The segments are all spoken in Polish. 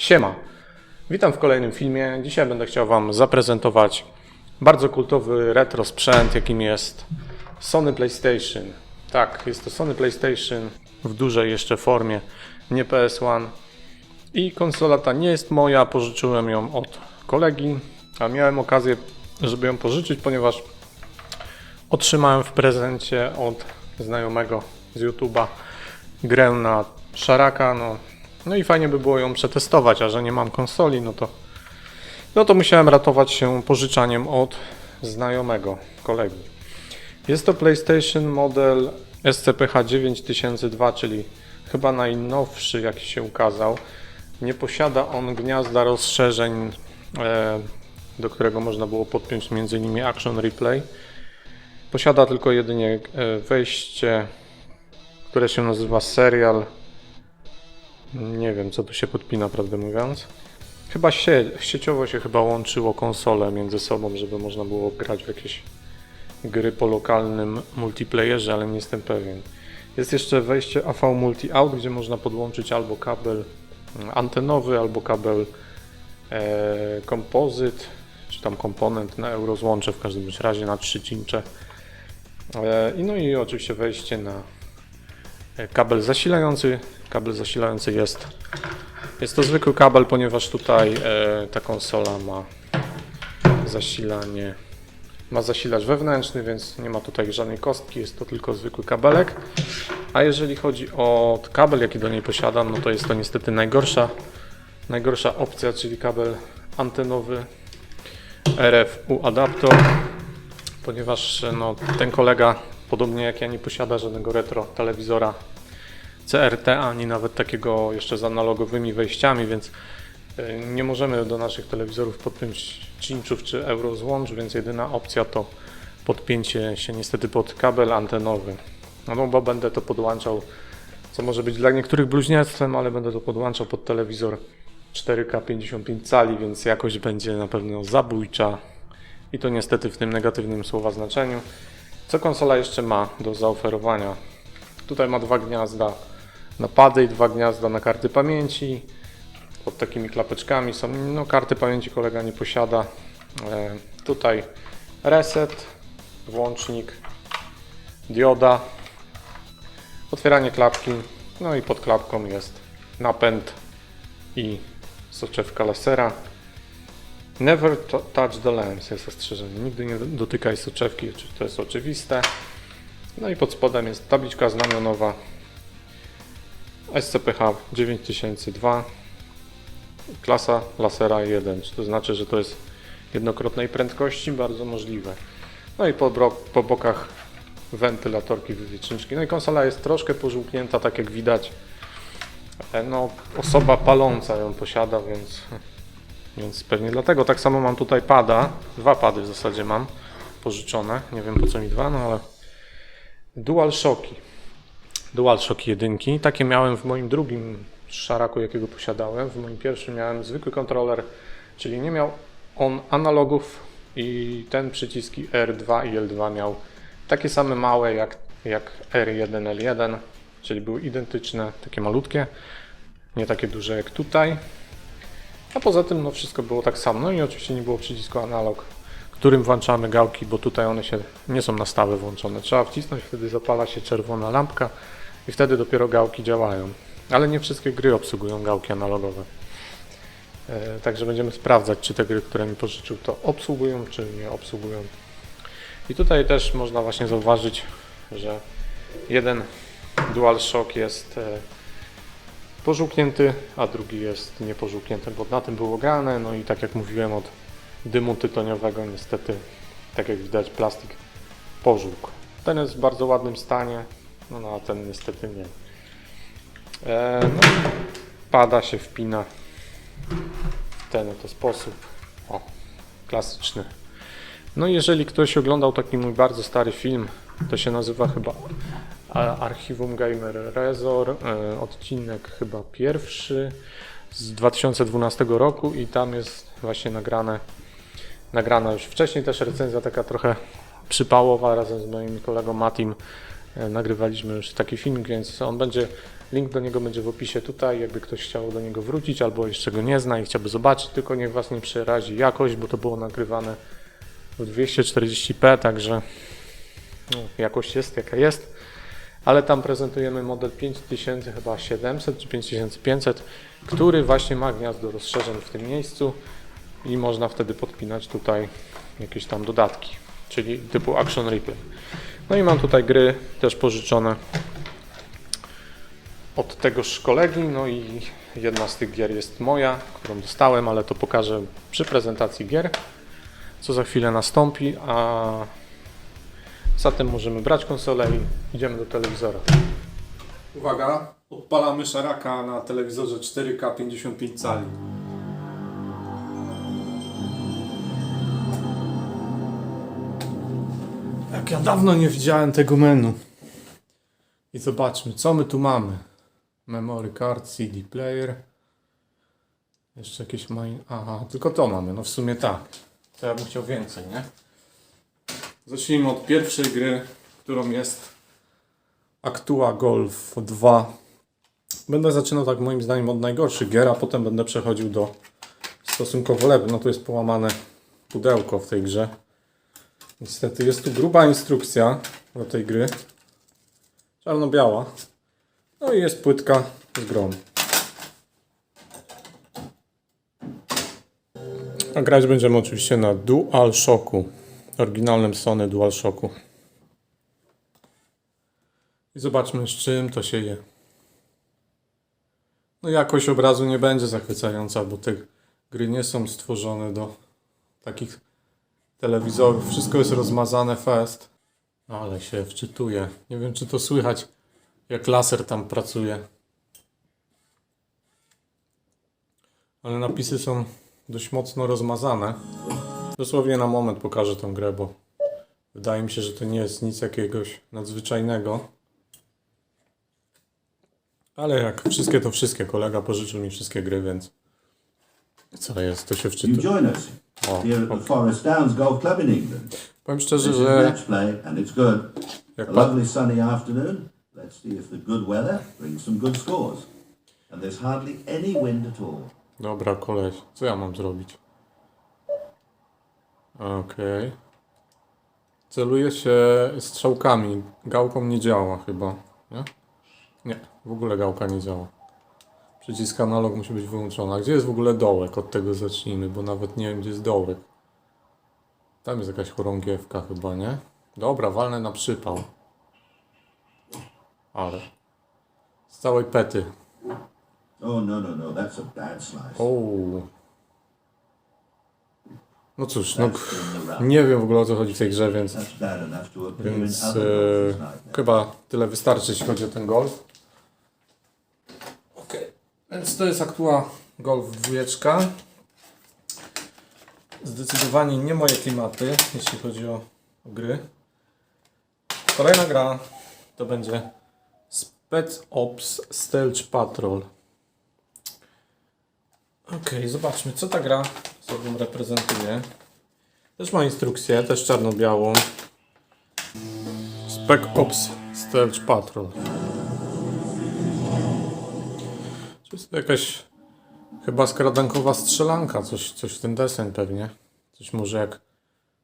Siema, witam w kolejnym filmie. Dzisiaj będę chciał Wam zaprezentować bardzo kultowy retro sprzęt, jakim jest Sony PlayStation. Tak, jest to Sony PlayStation w dużej jeszcze formie, nie PS1. I konsola ta nie jest moja, pożyczyłem ją od kolegi, a miałem okazję, żeby ją pożyczyć, ponieważ otrzymałem w prezencie od znajomego z YouTube'a grę na szaraka. No i fajnie by było ją przetestować, a że nie mam konsoli, no to musiałem ratować się pożyczaniem od znajomego kolegi. Jest to PlayStation model SCPH 9002, czyli chyba najnowszy, jaki się ukazał. Nie posiada on gniazda rozszerzeń, do którego można było podpiąć m.in. Action Replay. Posiada tylko jedynie wejście, które się nazywa Serial. Nie wiem, co tu się podpina, prawdę mówiąc. Chyba sieciowo się chyba łączyło konsole między sobą, żeby można było grać w jakieś gry po lokalnym multiplayerze, ale nie jestem pewien. Jest jeszcze wejście AV Multi-Out, gdzie można podłączyć albo kabel antenowy, albo kabel kompozyt, czy tam komponent na eurozłącze, w każdym razie na 3 cincze. No i oczywiście wejście na kabel zasilający. Kabel zasilający jest to zwykły kabel, ponieważ tutaj ta konsola ma zasilacz wewnętrzny, więc nie ma tutaj żadnej kostki, jest to tylko zwykły kabelek. A jeżeli chodzi o kabel, jaki do niej posiadam, no to jest to niestety najgorsza opcja, czyli kabel antenowy RFU adapter, ponieważ ten kolega, podobnie jak ja, nie posiada żadnego retro telewizora CRT, ani nawet takiego jeszcze z analogowymi wejściami, więc nie możemy do naszych telewizorów podpiąć cinczów czy eurozłącz, więc jedyna opcja to podpięcie się niestety pod kabel antenowy. No bo będę to podłączał, co może być dla niektórych bluźnierstwem, ale będę to podłączał pod telewizor 4K 55 cali, więc jakość będzie na pewno zabójcza i to niestety w tym negatywnym słowa znaczeniu. Co konsola jeszcze ma do zaoferowania? Tutaj ma dwa gniazda na pady i dwa gniazda na karty pamięci. Pod takimi klapeczkami są, karty pamięci kolega nie posiada. Tutaj reset, włącznik, dioda, otwieranie klapki, no i pod klapką jest napęd i soczewka lasera. Never touch the lamps jest ostrzeżenie, nigdy nie dotykaj soczewki, to jest oczywiste. No i pod spodem jest tabliczka znamionowa SCPH 9002, klasa lasera 1, to znaczy, że to jest jednokrotnej prędkości, bardzo możliwe. No i po bokach wentylatorki, wywieczniczki. No i konsola jest troszkę pożółknięta, tak jak widać. Osoba paląca ją posiada, więc pewnie dlatego. Tak samo mam tutaj pada, dwa pady w zasadzie mam pożyczone, nie wiem po co mi dwa, ale DualShocki jedynki, takie miałem w moim drugim szaraku, jakiego posiadałem. W moim pierwszym miałem zwykły kontroler, czyli nie miał on analogów i ten przyciski R2 i L2 miał takie same małe jak R1, L1, czyli były identyczne, takie malutkie, nie takie duże jak tutaj. A poza tym wszystko było tak samo. No i oczywiście nie było przycisku analog, którym włączamy gałki, bo tutaj one nie są na stałe włączone. Trzeba wcisnąć, wtedy zapala się czerwona lampka i wtedy dopiero gałki działają. Ale nie wszystkie gry obsługują gałki analogowe. Także będziemy sprawdzać, czy te gry, które mi pożyczył, to obsługują, czy nie obsługują. I tutaj też można właśnie zauważyć, że jeden DualShock jest pożółknięty, a drugi jest niepożółknięty, bo na tym było grane. No i tak jak mówiłem, od dymu tytoniowego niestety, tak jak widać, plastik pożółkł. Ten jest w bardzo ładnym stanie, a ten niestety nie. Pada się wpina w ten oto sposób. O, klasyczny. No i jeżeli ktoś oglądał taki mój bardzo stary film, to się nazywa chyba Archiwum Gamer Resor, odcinek chyba pierwszy z 2012 roku i tam jest właśnie nagrana już wcześniej też recenzja taka trochę przypałowa razem z moim kolegą Matim Nagrywaliśmy już taki film, więc link do niego będzie w opisie tutaj, jakby ktoś chciał do niego wrócić albo jeszcze go nie zna i chciałby zobaczyć, tylko niech Was nie przerazi jakość, bo to było nagrywane w 240p, także no, jakość jest jaka jest, ale tam prezentujemy model 5700 czy 5500, który właśnie ma gniazdo rozszerzeń w tym miejscu i można wtedy podpinać tutaj jakieś tam dodatki, czyli typu Action Replay. No i mam tutaj gry też pożyczone od tegoż kolegi, no i jedna z tych gier jest moja, którą dostałem, ale to pokażę przy prezentacji gier, co za chwilę nastąpi, a zatem możemy brać konsolę i idziemy do telewizora. Uwaga, odpalamy szaraka na telewizorze 4K 55 cali. Jak ja dawno nie widziałem tego menu. I zobaczmy, co my tu mamy. Memory card, CD player. Jeszcze jakieś Aha, tylko to mamy, no w sumie tak. To ja bym chciał więcej, nie? Zacznijmy od pierwszej gry, którą jest Actua Golf 2. Będę zaczynał tak moim zdaniem od najgorszych gier, a potem będę przechodził do stosunkowo lepszych. No tu jest połamane pudełko w tej grze. Niestety jest tu gruba instrukcja do tej gry. Czarno-biała. No i jest płytka z grą. A grać będziemy oczywiście na DualShocku. Oryginalnym Sony DualShocku. I zobaczmy, z czym to się je. No jakość obrazu nie będzie zachwycająca, bo te gry nie są stworzone do takich telewizorów. Wszystko jest rozmazane fest. Ale się wczytuje. Nie wiem, czy to słychać, jak laser tam pracuje. Ale napisy są dość mocno rozmazane. Dosłownie na moment pokażę tą grę, bo wydaje mi się, że to nie jest nic jakiegoś nadzwyczajnego. Ale jak wszystkie to wszystkie. Kolega pożyczył mi wszystkie gry, więc co jest, to się wczytuje. You join us here at the Forest Downs Golf Club in England. Powiem szczerze, This is że match play and it's good. jak A lovely sunny afternoon. Let's see if the good weather brings some good scores. And there's hardly any wind at all. Dobra, koleś, co ja mam zrobić? Okej. Celuję się strzałkami. Gałką nie działa chyba, nie? Nie, w ogóle gałka nie działa. Przycisk analog musi być wyłączony. A gdzie jest w ogóle dołek? Od tego zacznijmy, bo nawet nie wiem, gdzie jest dołek. Tam jest jakaś chorągiewka chyba, nie? Dobra, walnę na przypał. Ale z całej pety. Oh, no, that's a bad slice. Ooo. No cóż, no That's in the rough. nie wiem w ogóle o co chodzi w tej grze, więc That's bad enough to appear in Więc other golfers' nightmares. chyba tyle wystarczy, jeśli chodzi o ten golf. Ok, więc to jest Actua Golf 2. Zdecydowanie nie moje klimaty, jeśli chodzi o gry. Kolejna gra to będzie Spec Ops Stealth Patrol. Ok, zobaczmy, co ta gra sobą reprezentuje. Też ma instrukcję, też czarno-białą. Spec Ops Stealth Patrol. To jest jakaś chyba skradankowa strzelanka, coś w ten deseń pewnie. Coś może jak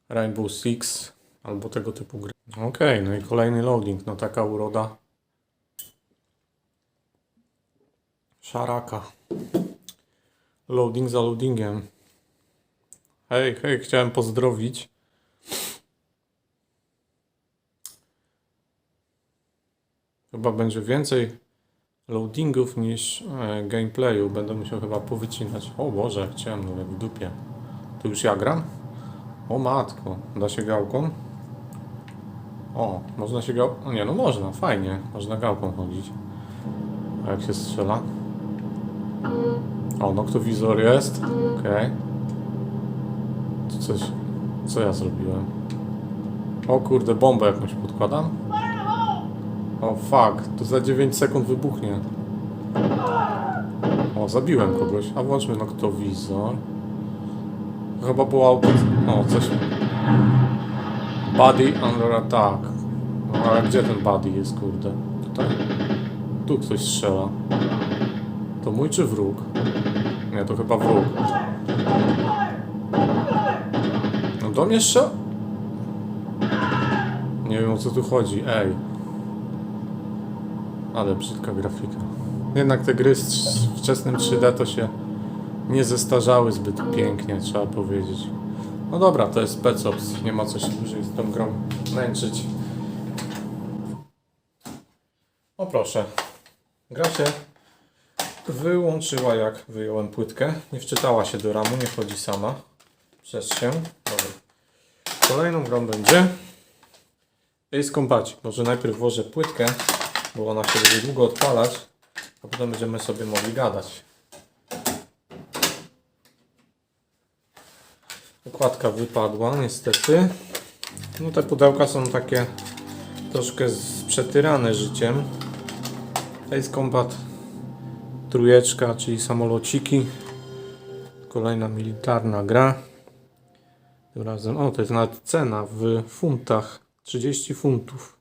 Rainbow Six albo tego typu gry. Okej, no i kolejny loading, no taka uroda. Szaraka. Loading za loadingiem. Hej, chciałem pozdrowić. Chyba będzie więcej loadingów niż gameplayu. Będę musiał chyba powycinać. O Boże, jak ciemno, jak w dupie. Tu już ja gram? O matko, da się gałką? O, można się gałką... Nie, no można, fajnie. Można gałką chodzić. A jak się strzela? O, noktowizor jest. Okej. Tu coś... Co ja zrobiłem? O kurde, bombę jakąś podkładam? O fuck, to za 9 sekund wybuchnie. O, zabiłem kogoś. A włączmy noktowizor. Chyba było auto... O, coś... Body under attack. No ale gdzie ten buddy jest, kurde? Tutaj? Tu ktoś strzela. To mój czy wróg? Nie, to chyba wróg. No do mnie strzela? Nie wiem, o co tu chodzi, ej. Ale brzydka grafika. Jednak te gry z wczesnym 3D to się nie zestarzały zbyt pięknie, trzeba powiedzieć. No dobra, to jest Spec Ops, nie ma co się dłużej z tą grą męczyć. O proszę, gra się wyłączyła jak wyjąłem płytkę. Nie wczytała się do ramu, nie chodzi sama przez się. Dobra. Kolejną grą będzie Ace Combat. Może najpierw włożę płytkę, bo ona się będzie długo odpalać, a potem będziemy sobie mogli gadać. Okładka wypadła niestety. No te pudełka są takie troszkę przetyrane życiem. Ace Combat trójeczka, czyli samolociki. Kolejna militarna gra. Tym razem, o to jest nawet cena w funtach. 30 funtów.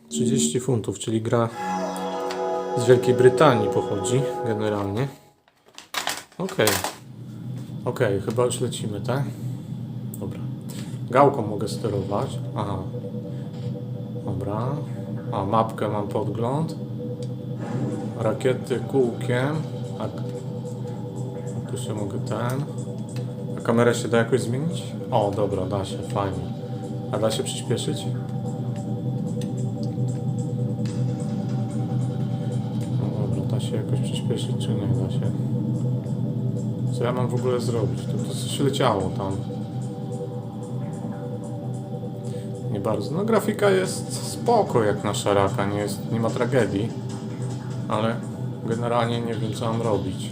30 funtów, czyli gra z Wielkiej Brytanii pochodzi generalnie. Okej, chyba już lecimy, tak? Dobra. Gałką mogę sterować. Aha. Dobra. A mapkę mam podgląd. Rakiety kółkiem. A tu się mogę A kamerę się da jakoś zmienić? O, dobra, da się, fajnie. A da się przyspieszyć? No dobra, da się jakoś przyspieszyć, czy nie da się? Co ja mam w ogóle zrobić? To coś leciało tam. Nie bardzo. No grafika jest spoko jak na szaraka, nie ma tragedii. Ale generalnie nie wiem co mam robić.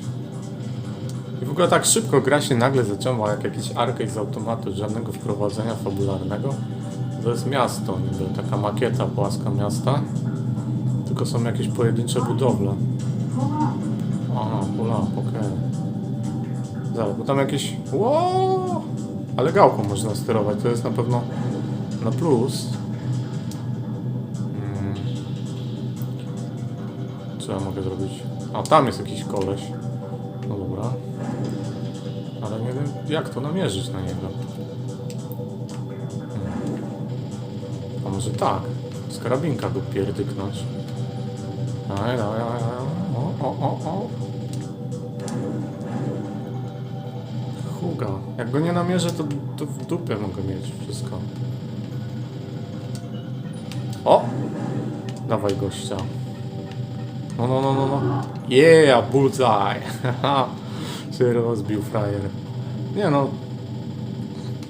I w ogóle tak szybko gra się nagle zaczęła jak jakiś arcade z automatu, żadnego wprowadzenia fabularnego. To jest miasto, niby taka makieta płaska miasta. Tylko są jakieś pojedyncze budowle. Aha, pull-up, okej. Zaraz, bo tam jakieś... Wow! Ale gałką można sterować, to jest na pewno na plus. Co ja mogę zrobić? A tam jest jakiś koleś. No dobra. Ale nie wiem jak to namierzyć na niego. A może tak? Z karabinka go pierdyknąć. Daj. O. Huga. Jak go nie namierzę, to w dupie mogę mieć wszystko. O! Dawaj gościa. No. Yeah, bullseye. Się rozbił frajer. Nie no.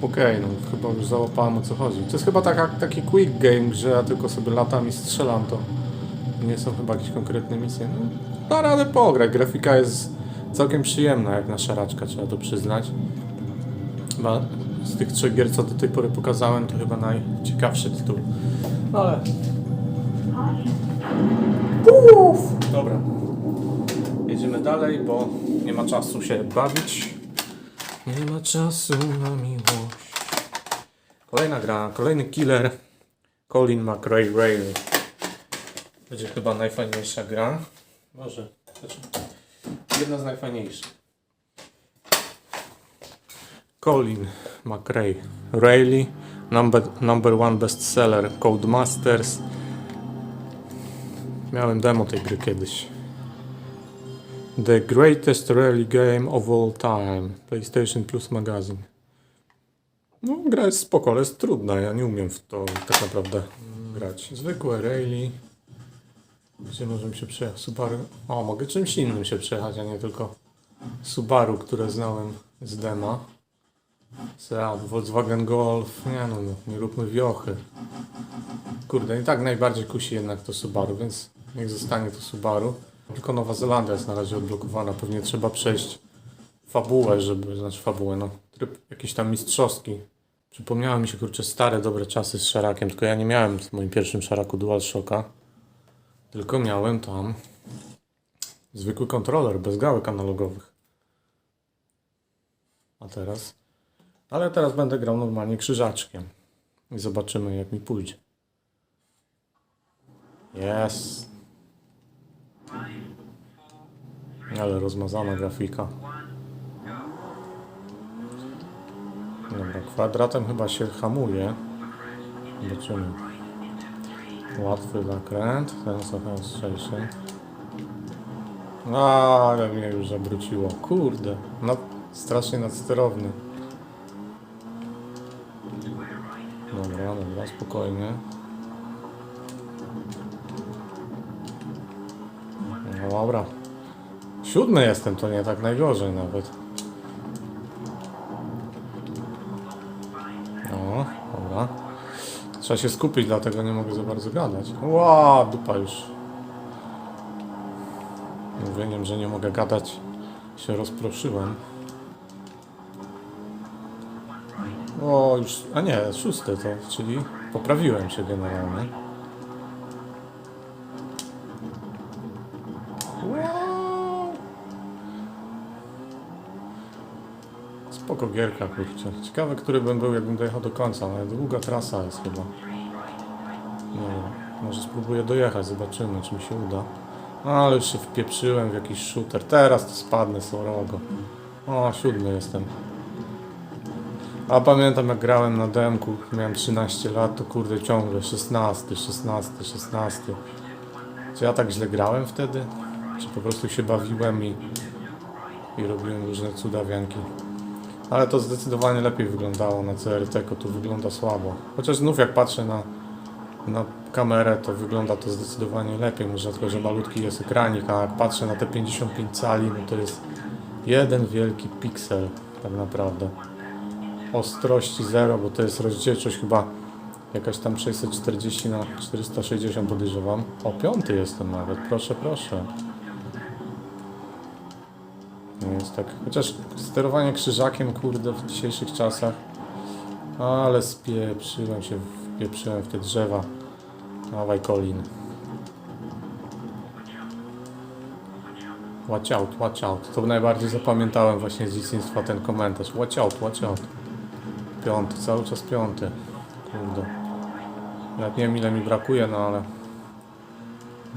Okej, no chyba już załapałem o co chodzi. To jest chyba taki quick game, że ja tylko sobie latam i strzelam, to nie są chyba jakieś konkretne misje. No, da radę pograć. Grafika jest całkiem przyjemna jak na szaraczka, trzeba to przyznać. Chyba z tych 3 gier, co do tej pory pokazałem, to chyba najciekawszy tytuł. No ale... Dobra. Jedziemy dalej, bo nie ma czasu się bawić. Nie ma czasu na miłość. Kolejna gra, kolejny killer. Colin McRae Rail. Będzie chyba najfajniejsza gra. Może. Jedna z najfajniejszych. Colin McRae Rayleigh. Number one bestseller. Codemasters. Miałem demo tej gry kiedyś. The greatest rally game of all time. PlayStation Plus Magazine. No, gra jest spoko, ale jest trudna. Ja nie umiem w to tak naprawdę grać. Zwykłe rally. Gdzie możemy się przejechać? Subaru. O, mogę czymś innym się przejechać, a nie tylko Subaru, które znałem z dema. Seat, Volkswagen Golf. Nie róbmy wiochy. Kurde, i tak najbardziej kusi jednak to Subaru, więc niech zostanie to Subaru. Tylko Nowa Zelandia jest na razie odblokowana. Pewnie trzeba przejść fabułę, tryb jakiś tam mistrzowski. Przypomniały mi się, kurczę, stare, dobre czasy z szarakiem, tylko ja nie miałem w moim pierwszym szaraku DualShocka. Tylko miałem tam zwykły kontroler, bez gałek analogowych. Ale teraz będę grał normalnie krzyżaczkiem. I zobaczymy jak mi pójdzie. Jest. Ale rozmazana grafika. Dobra, kwadratem chyba się hamuje. Zobaczymy. Łatwy zakręt, ten trochę ostrzejszy. Ale mnie już zawróciło. Kurde, no strasznie nadsterowny. Dobra, spokojnie. No dobra. 7 jestem, to nie tak najgorzej nawet. No, dobra. Trzeba się skupić, dlatego nie mogę za bardzo gadać. Ła, dupa już. Mówieniem, że nie mogę gadać, się rozproszyłem. O, już, a nie, 6 to, czyli poprawiłem się generalnie. Wow. Spoko gierka, kurczę. Ciekawe, który bym był, jakbym dojechał do końca, ale długa trasa jest chyba. Nie wiem, może spróbuję dojechać, zobaczymy, czy mi się uda. No, ale już się wpieprzyłem w jakiś shooter. Teraz to spadnę sorogo. O, 7 jestem. A pamiętam, jak grałem na demku, miałem 13 lat, to kurde ciągle 16. Czy ja tak źle grałem wtedy? Czy po prostu się bawiłem i robiłem różne cudawianki? Ale to zdecydowanie lepiej wyglądało na CRT, tu wygląda słabo. Chociaż znów jak patrzę na kamerę, to wygląda to zdecydowanie lepiej. Może tylko, że malutki jest ekranik, a jak patrzę na te 55 cali, no to jest jeden wielki piksel tak naprawdę. Ostrości 0, bo to jest rozdzielczość chyba jakaś tam 640 na 460 podejrzewam. O, 5 jestem nawet, proszę. Nie jest tak, chociaż sterowanie krzyżakiem, kurde, w dzisiejszych czasach, ale wpieprzyłem w te drzewa. Dawaj, Colin. Watch out. To najbardziej zapamiętałem właśnie z dzieciństwa ten komentarz. Watch out. 5, cały czas 5. Kurde. Ja nie wiem, ile mi brakuje, no ale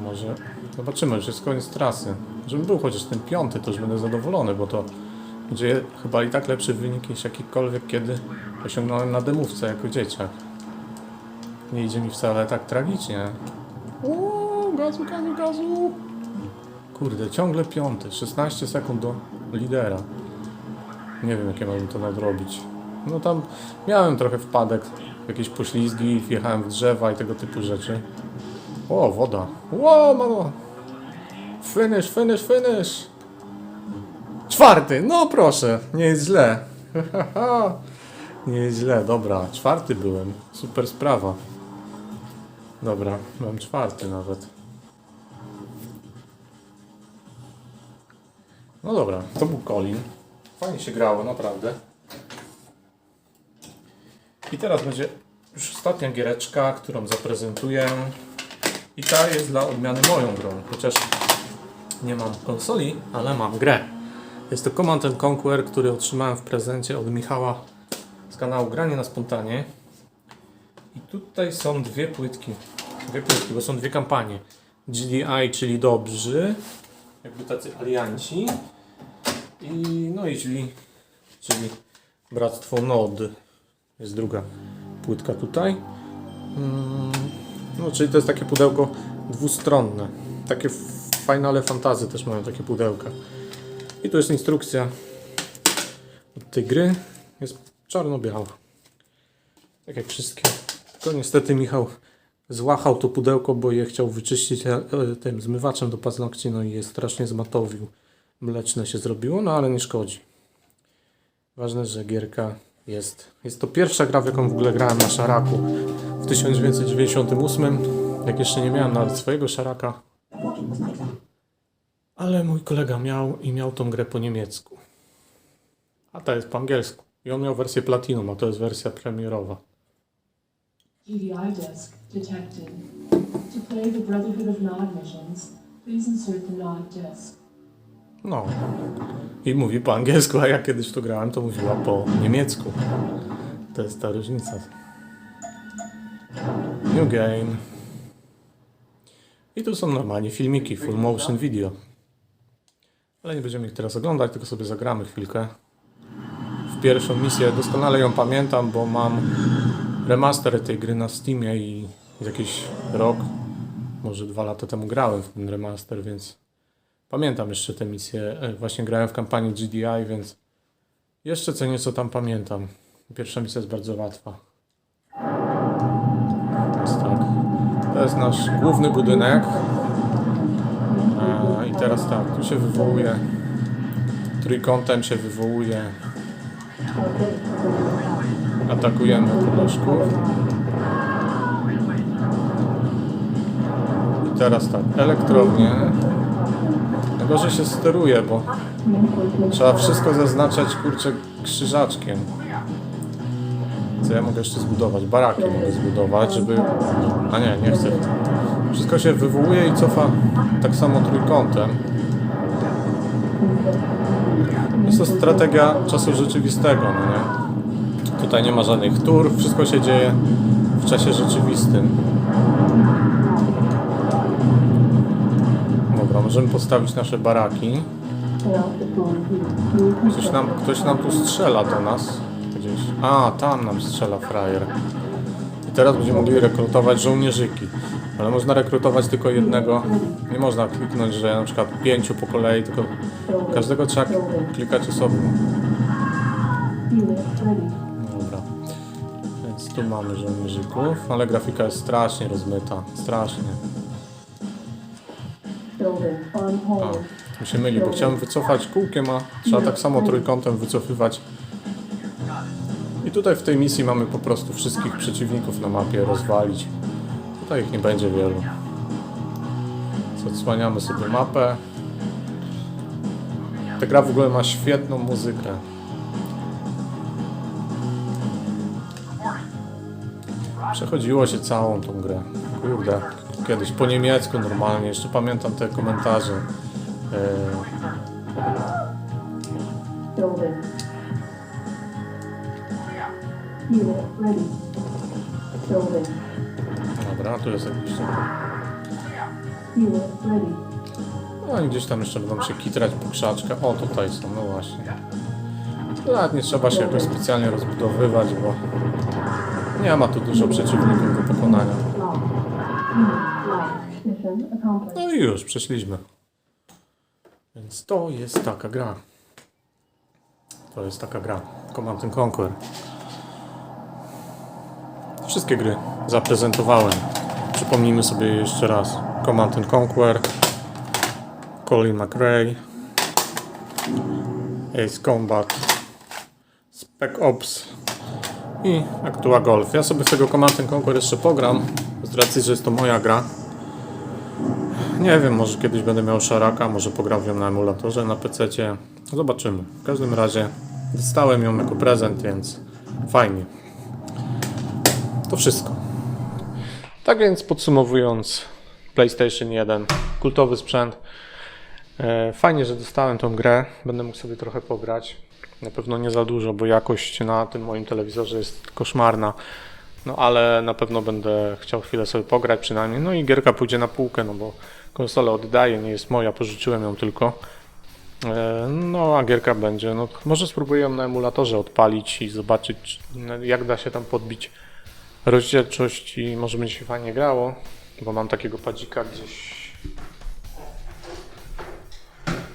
może zobaczymy, już jest koniec trasy. Żeby był chociaż ten 5, to już będę zadowolony, bo to będzie chyba i tak lepszy wynik niż jakikolwiek kiedy osiągnąłem na demówce jako dzieciak. Nie idzie mi wcale tak tragicznie. O, gazu. Kurde, ciągle 5. 16 sekund do lidera. Nie wiem, jakie mam to nadrobić. No tam miałem trochę wpadek, jakieś poślizgi, wjechałem w drzewa i tego typu rzeczy. O, woda. Ło, mamo. Finish. 4, no proszę, nie jest źle. Nie jest źle, dobra, 4 byłem, super sprawa. Dobra, byłem 4 nawet. No dobra, to był Colin. Fajnie się grało, naprawdę. I teraz będzie już ostatnia giereczka, którą zaprezentuję. I ta jest dla odmiany moją grą, chociaż nie mam konsoli, ale mam grę. Jest to Command & Conquer, który otrzymałem w prezencie od Michała z kanału Granie na Spontanie. I tutaj są dwie płytki, bo są dwie kampanie. GDI, czyli dobrzy, jakby tacy alianci. I no i czyli Bractwo Nod. Jest druga płytka tutaj. No, czyli to jest takie pudełko dwustronne. Takie w Finale Fantasy też mają takie pudełka. I tu jest instrukcja od tej gry. Jest czarno-biała. Tak jak wszystkie. Tylko niestety Michał złachał to pudełko, bo je chciał wyczyścić tym zmywaczem do paznokci, no i je strasznie zmatowił. Mleczne się zrobiło, no ale nie szkodzi. Ważne, że gierka jest. Jest to pierwsza gra, w jaką w ogóle grałem na szaraku w 1998, jak jeszcze nie miałem nawet swojego szaraka. Ale mój kolega miał tą grę po niemiecku. A ta jest po angielsku. I on miał wersję Platinum, a to jest wersja premierowa. GDI disk detected. To play the Brotherhood of Nod missions, please insert the Nod disk. No. I mówi po angielsku, a ja kiedyś to grałem, to mówiła po niemiecku. To jest ta różnica. New game. I tu są normalnie filmiki, full motion video. Ale nie będziemy ich teraz oglądać, tylko sobie zagramy chwilkę. W pierwszą misję doskonale ją pamiętam, bo mam remaster tej gry na Steamie i jakiś rok, może 2 lata temu grałem w ten remaster, więc pamiętam jeszcze tę misję. Właśnie grałem w kampanii GDI, więc jeszcze co nieco tam pamiętam. Pierwsza misja jest bardzo łatwa. Więc tak. To jest nasz główny budynek. I teraz tak, tu się wywołuje, trójkątem się wywołuje, atakujemy koleżków. I teraz tak, elektrownie. Najgorzej się steruje, bo trzeba wszystko zaznaczać, kurczę, krzyżaczkiem. Co ja mogę jeszcze zbudować? Baraki mogę zbudować, żeby... A nie chcę. Wszystko się wywołuje i cofa tak samo trójkątem. Jest to strategia czasu rzeczywistego, no nie? Tutaj nie ma żadnych tur, wszystko się dzieje w czasie rzeczywistym. Dobra, możemy postawić nasze baraki. Ktoś nam tu strzela do nas. Gdzieś. A, tam nam strzela frajer. I teraz będziemy mogli rekrutować żołnierzyki. Ale można rekrutować tylko jednego. Nie można kliknąć, że na przykład 5 po kolei, tylko każdego trzeba klikać osobno. Dobra. Więc tu mamy żołnierzyków, ale grafika jest strasznie rozmyta. Strasznie. A, mi się myli, bo chciałem wycofać kółkiem, a trzeba tak samo trójkątem wycofywać. I tutaj w tej misji mamy po prostu wszystkich przeciwników na mapie rozwalić. Tutaj ich nie będzie wielu. Odsłaniamy sobie mapę. Ta gra w ogóle ma świetną muzykę. Przechodziło się całą tą grę. Kurde, kiedyś po niemiecku normalnie. Jeszcze pamiętam te komentarze. Dobra, tu jest jakiś... No i gdzieś tam jeszcze będą się kitrać po krzaczkach. O, tutaj są, no właśnie. Nawet nie trzeba się jakoś specjalnie rozbudowywać, bo nie ma tu dużo przeciwników do pokonania. No i już, przeszliśmy. Więc to jest taka gra. To jest taka gra. Command & Conquer. Wszystkie gry zaprezentowałem. Przypomnijmy sobie jeszcze raz. Command & Conquer, Colin McRae, Ace Combat, Spec Ops i Actua Golf. Ja sobie w tego Command & Conquer jeszcze pogram, z racji, że jest to moja gra. Nie wiem, może kiedyś będę miał szaraka, może pogram ją na emulatorze, na PC-cie. Zobaczymy. W każdym razie dostałem ją jako prezent, więc fajnie. To wszystko. Tak więc podsumowując, PlayStation 1, kultowy sprzęt. Fajnie, że dostałem tą grę. Będę mógł sobie trochę pograć. Na pewno nie za dużo, bo jakość na tym moim telewizorze jest koszmarna. No ale na pewno będę chciał chwilę sobie pograć przynajmniej. No i gierka pójdzie na półkę, no bo konsolę oddaję, nie jest moja, pożyczyłem ją tylko. No a gierka będzie. No, może spróbuję ją na emulatorze odpalić i zobaczyć, jak da się tam podbić rozdzielczość i może będzie się fajnie grało, bo mam takiego padzika gdzieś,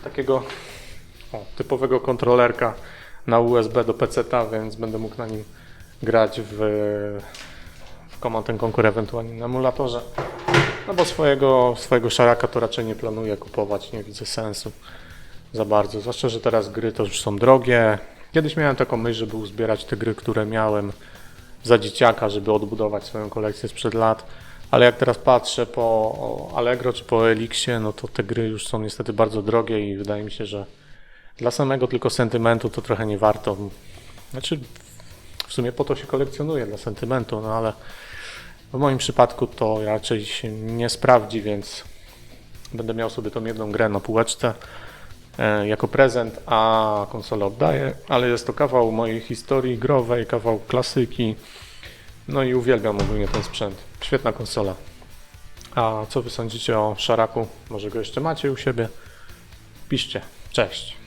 takiego typowego kontrolerka na USB do PC-ta, więc będę mógł na nim grać w Command & Conquer, ewentualnie na emulatorze. No bo swojego szaraka to raczej nie planuję kupować, nie widzę sensu za bardzo, zwłaszcza, że teraz gry to już są drogie. Kiedyś miałem taką myśl, żeby uzbierać te gry, które miałem za dzieciaka, żeby odbudować swoją kolekcję sprzed lat, ale jak teraz patrzę po Allegro czy po Elixie, no to te gry już są niestety bardzo drogie i wydaje mi się, że dla samego tylko sentymentu to trochę nie warto. Znaczy, w sumie po to się kolekcjonuje, dla sentymentu, no ale w moim przypadku to raczej się nie sprawdzi, więc będę miał sobie tą jedną grę na półeczce jako prezent, a konsolę oddaję, ale jest to kawał mojej historii growej, kawał klasyki, no i uwielbiam ogólnie ten sprzęt. Świetna konsola. A co wy sądzicie o szaraku? Może go jeszcze macie u siebie? Piszcie. Cześć.